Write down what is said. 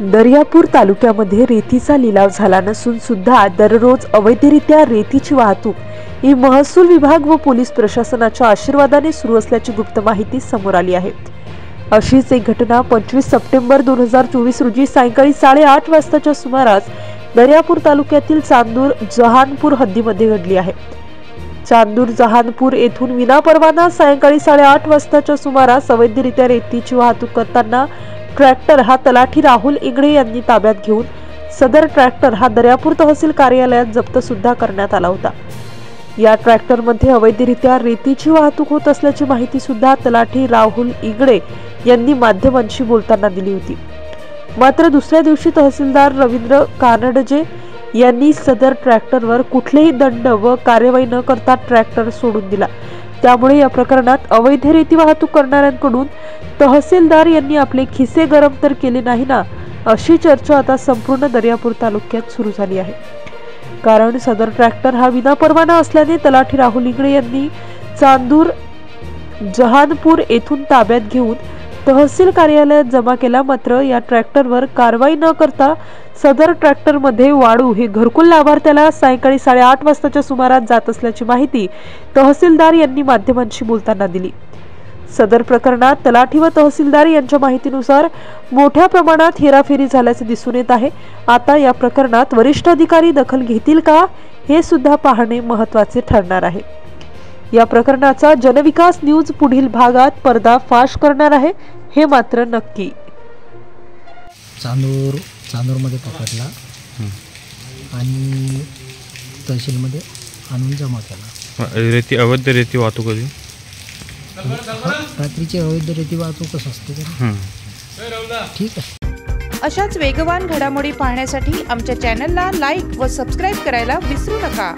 दर्यापूर तालुक्यामध्ये रेतीचा लिलाव झाला नसून सुद्धा दररोज अवैधरित्या रेतीची वाहतूक ही महसूल विभाग व पोलीस प्रशासनाच्या आशीर्वादाने सुरू असल्याची गुप्त माहिती समोर आली आहे। अशीच एक घटना 25 सप्टेंबर 2024 रोजी सायंकाळी 8:30 वाजताच्या सुमारास दर्यापूर तालुक्यातील चांदूर जहानपूर हद्दीमध्ये घडली आहे। चांदूर जहानपूर येथून विनापरवाना सायंकाळी 8:30 वाजताच्या सुमारास अवैधरित्या रेतीची वाहतूक करताना ट्रॅक्टर हा तलाठी राहुल इंगळे यांनी ताब्यात घेऊन सदर ट्रॅक्टर हा दर्यापूर तहसील कार्यालयात जप्त सुद्धा करण्यात आला होता। या ट्रॅक्टरमध्ये अवैधरित्या रेतीची वाहतूक होत असल्याची माहिती सुद्धा तलाठी राहुल इंगळे यांनी माध्यमांशी बोलताना दिली होती। मात्र दुसऱ्या दिवशी तहसीलदार रवींद्र कानडजे यांनी सदर ट्रॅक्टरवर कुठलेही दंड व कार्यवाही न करता ट्रॅक्टर सोडून दिला। त्यामुळे या प्रकरणात अवैध रेती वाहतूक करणाऱ्यांकडून तहसीलदार यांनी आपले खिसे गरम तर केले नाही ना, अशी चर्चा आता संपूर्ण दर्यापूर तालुक्यात सुरू झाली आहे। कारण सदर ट्रॅक्टर हा विनापरवाना असल्याने तलाठी राहुल इंगळे यांनी चांदूर जहानपूर येथून ताब्यात घेऊन तहसील कार्यालयात जमा केला। मात्र या ट्रॅक्टरवर कारवाई न करता सदर ट्रॅक्टरमध्ये वाळू हे घरकुल लाभार्थ्याला सायंकाळी 8:30 वाजताच्या सुमारास जात असल्याची माहिती तहसीलदार यांनी माध्यमांशी बोलताना दिली। सदर प्रकरणात तलाठी व तहसीलदार यांच्या माहितीनुसार मोठ्या प्रमाणात हेराफेरी झाल्याचे दिसून येत आहे। आता या प्रकरणात वरिष्ठ अधिकारी दखल घेतील का हे सुद्धा पाहणे महत्त्वाचे ठरणार आहे। या प्रकरणाचा जनविकास न्यूज पुढील भागात पर्दाफाश करणार आहे, हे मात्र नक्की। चांदूरमध्ये पकडला आणि तहसीलमध्ये आणून जमा केला। अवैध रेती वाहतूक होती, रात्रीची अवैध रेती वाहतूकच असते का? ठीक आहे। अशाच वेगवान घडामोडी पाहण्यासाठी आमच्या चॅनलला लाईक व सबस्क्राईब करायला विसरू नका।